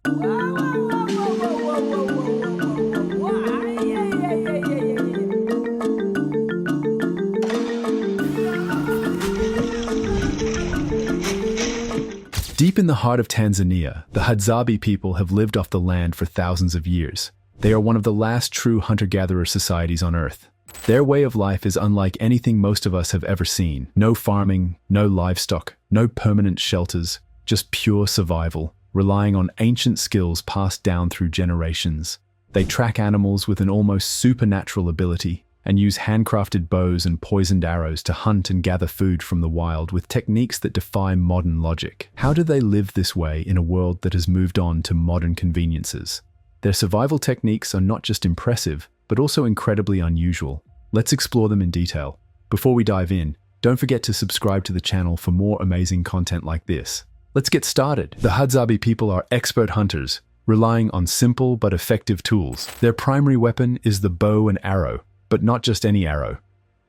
Deep in the heart of Tanzania, the Hadzabe people have lived off the land for thousands of years. They are one of the last true hunter-gatherer societies on Earth. Their way of life is unlike anything most of us have ever seen. No farming, no livestock, no permanent shelters, just pure survival, relying on ancient skills passed down through generations. They track animals with an almost supernatural ability and use handcrafted bows and poisoned arrows to hunt and gather food from the wild with techniques that defy modern logic. How do they live this way in a world that has moved on to modern conveniences? Their survival techniques are not just impressive, but also incredibly unusual. Let's explore them in detail. Before we dive in, don't forget to subscribe to the channel for more amazing content like this. Let's get started. The Hadzabe people are expert hunters, relying on simple but effective tools. Their primary weapon is the bow and arrow, but not just any arrow.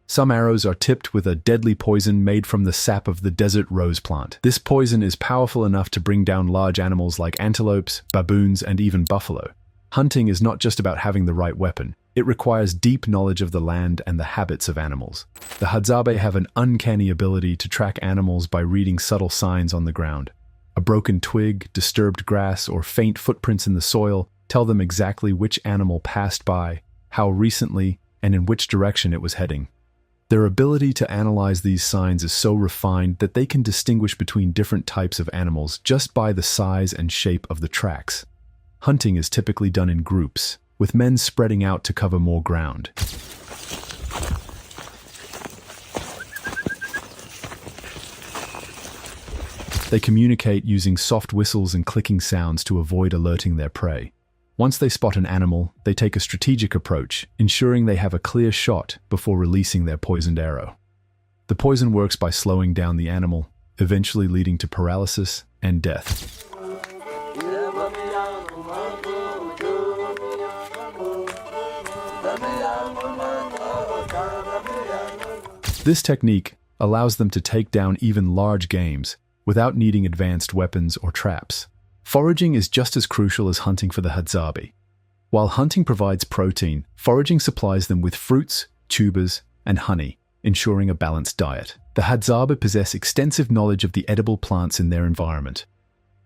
Some arrows are tipped with a deadly poison made from the sap of the desert rose plant. This poison is powerful enough to bring down large animals like antelopes, baboons, and even buffalo. Hunting is not just about having the right weapon. It requires deep knowledge of the land and the habits of animals. The Hadzabe have an uncanny ability to track animals by reading subtle signs on the ground. A broken twig, disturbed grass, or faint footprints in the soil tell them exactly which animal passed by, how recently, and in which direction it was heading. Their ability to analyze these signs is so refined that they can distinguish between different types of animals just by the size and shape of the tracks. Hunting is typically done in groups, with men spreading out to cover more ground. They communicate using soft whistles and clicking sounds to avoid alerting their prey. Once they spot an animal, they take a strategic approach, ensuring they have a clear shot before releasing their poisoned arrow. The poison works by slowing down the animal, eventually leading to paralysis and death. This technique allows them to take down even large games without needing advanced weapons or traps. Foraging is just as crucial as hunting for the Hadzabe. While hunting provides protein, foraging supplies them with fruits, tubers, and honey, ensuring a balanced diet. The Hadzabe possess extensive knowledge of the edible plants in their environment.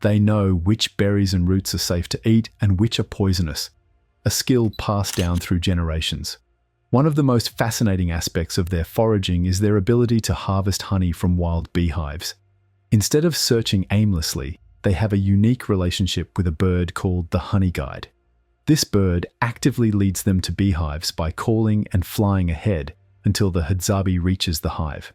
They know which berries and roots are safe to eat and which are poisonous, a skill passed down through generations. One of the most fascinating aspects of their foraging is their ability to harvest honey from wild beehives. Instead of searching aimlessly, they have a unique relationship with a bird called the honey guide. This bird actively leads them to beehives by calling and flying ahead until the Hadzabe reaches the hive.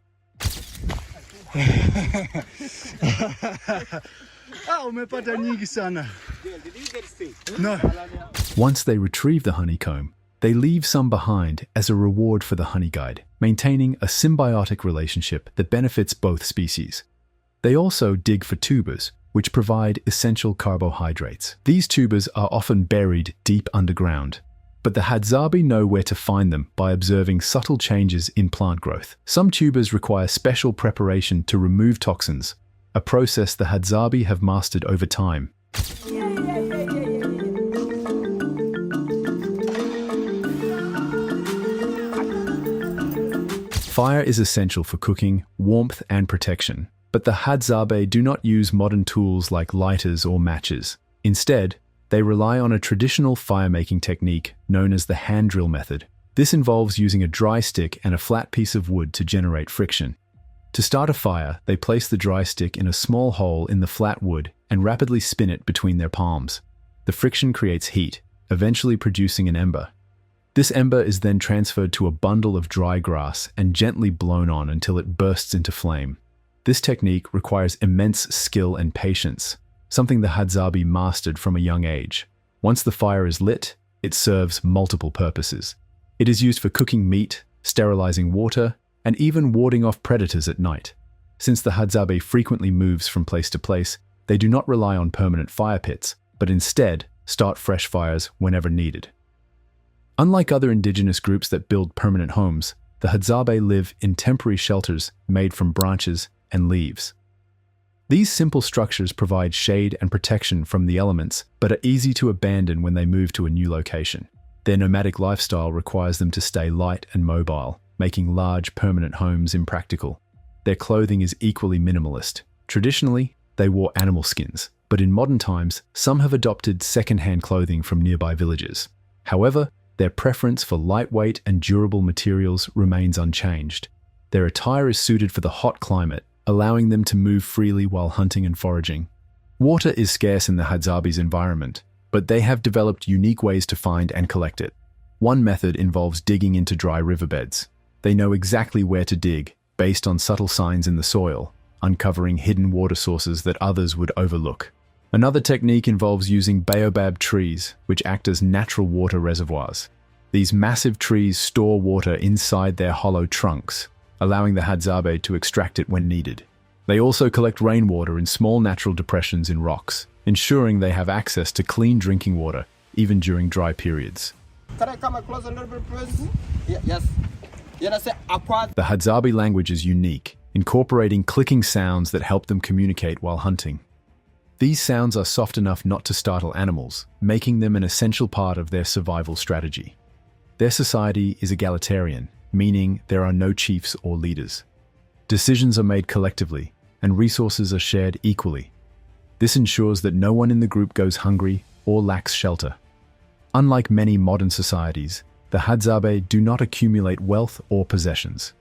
Once they retrieve the honeycomb, they leave some behind as a reward for the honey guide, maintaining a symbiotic relationship that benefits both species. They also dig for tubers, which provide essential carbohydrates. These tubers are often buried deep underground, but the Hadzabe know where to find them by observing subtle changes in plant growth. Some tubers require special preparation to remove toxins, a process the Hadzabe have mastered over time. Fire is essential for cooking, warmth, and protection. But the Hadzabe do not use modern tools like lighters or matches. Instead, they rely on a traditional fire-making technique known as the hand drill method. This involves using a dry stick and a flat piece of wood to generate friction. To start a fire, they place the dry stick in a small hole in the flat wood and rapidly spin it between their palms. The friction creates heat, eventually producing an ember. This ember is then transferred to a bundle of dry grass and gently blown on until it bursts into flame. This technique requires immense skill and patience, something the Hadzabe mastered from a young age. Once the fire is lit, it serves multiple purposes. It is used for cooking meat, sterilizing water, and even warding off predators at night. Since the Hadzabe frequently moves from place to place, they do not rely on permanent fire pits, but instead start fresh fires whenever needed. Unlike other indigenous groups that build permanent homes, the Hadzabe live in temporary shelters made from branches and leaves. These simple structures provide shade and protection from the elements, but are easy to abandon when they move to a new location. Their nomadic lifestyle requires them to stay light and mobile, making large, permanent homes impractical. Their clothing is equally minimalist. Traditionally, they wore animal skins, but in modern times, some have adopted second-hand clothing from nearby villages. However, their preference for lightweight and durable materials remains unchanged. Their attire is suited for the hot climate, allowing them to move freely while hunting and foraging. Water is scarce in the Hadzabe's environment, but they have developed unique ways to find and collect it. One method involves digging into dry riverbeds. They know exactly where to dig, based on subtle signs in the soil, uncovering hidden water sources that others would overlook. Another technique involves using baobab trees, which act as natural water reservoirs. These massive trees store water inside their hollow trunks, allowing the Hadzabe to extract it when needed. They also collect rainwater in small natural depressions in rocks, ensuring they have access to clean drinking water, even during dry periods. Can I come close a little bit, please? Yes. The Hadzabe language is unique, incorporating clicking sounds that help them communicate while hunting. These sounds are soft enough not to startle animals, making them an essential part of their survival strategy. Their society is egalitarian, meaning there are no chiefs or leaders. Decisions are made collectively, and resources are shared equally. This ensures that no one in the group goes hungry or lacks shelter. Unlike many modern societies, the Hadzabe do not accumulate wealth or possessions.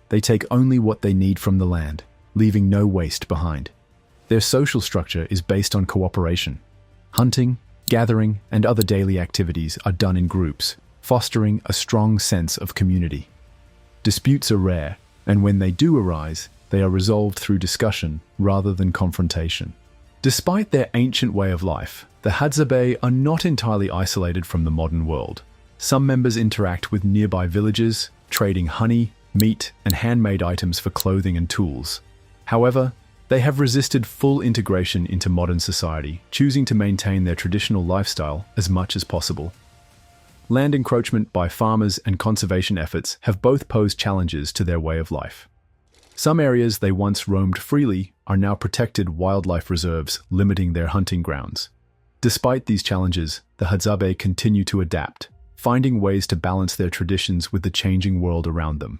They take only what they need from the land, leaving no waste behind. Their social structure is based on cooperation. Hunting, gathering, and other daily activities are done in groups, fostering a strong sense of community. Disputes are rare, and when they do arise, they are resolved through discussion rather than confrontation. Despite their ancient way of life, the Hadzabe are not entirely isolated from the modern world. Some members interact with nearby villages, trading honey, meat, and handmade items for clothing and tools. However, they have resisted full integration into modern society, choosing to maintain their traditional lifestyle as much as possible. Land encroachment by farmers and conservation efforts have both posed challenges to their way of life. Some areas they once roamed freely are now protected wildlife reserves, limiting their hunting grounds. Despite these challenges, the Hadzabe continue to adapt, finding ways to balance their traditions with the changing world around them.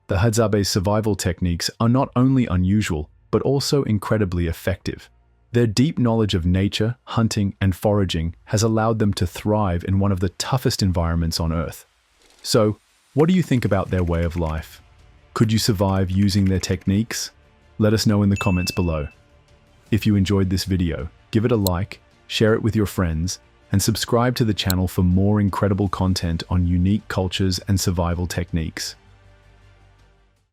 The Hadzabe's survival techniques are not only unusual, but also incredibly effective. Their deep knowledge of nature, hunting, and foraging has allowed them to thrive in one of the toughest environments on Earth. So, what do you think about their way of life? Could you survive using their techniques? Let us know in the comments below. If you enjoyed this video, give it a like, share it with your friends, and subscribe to the channel for more incredible content on unique cultures and survival techniques.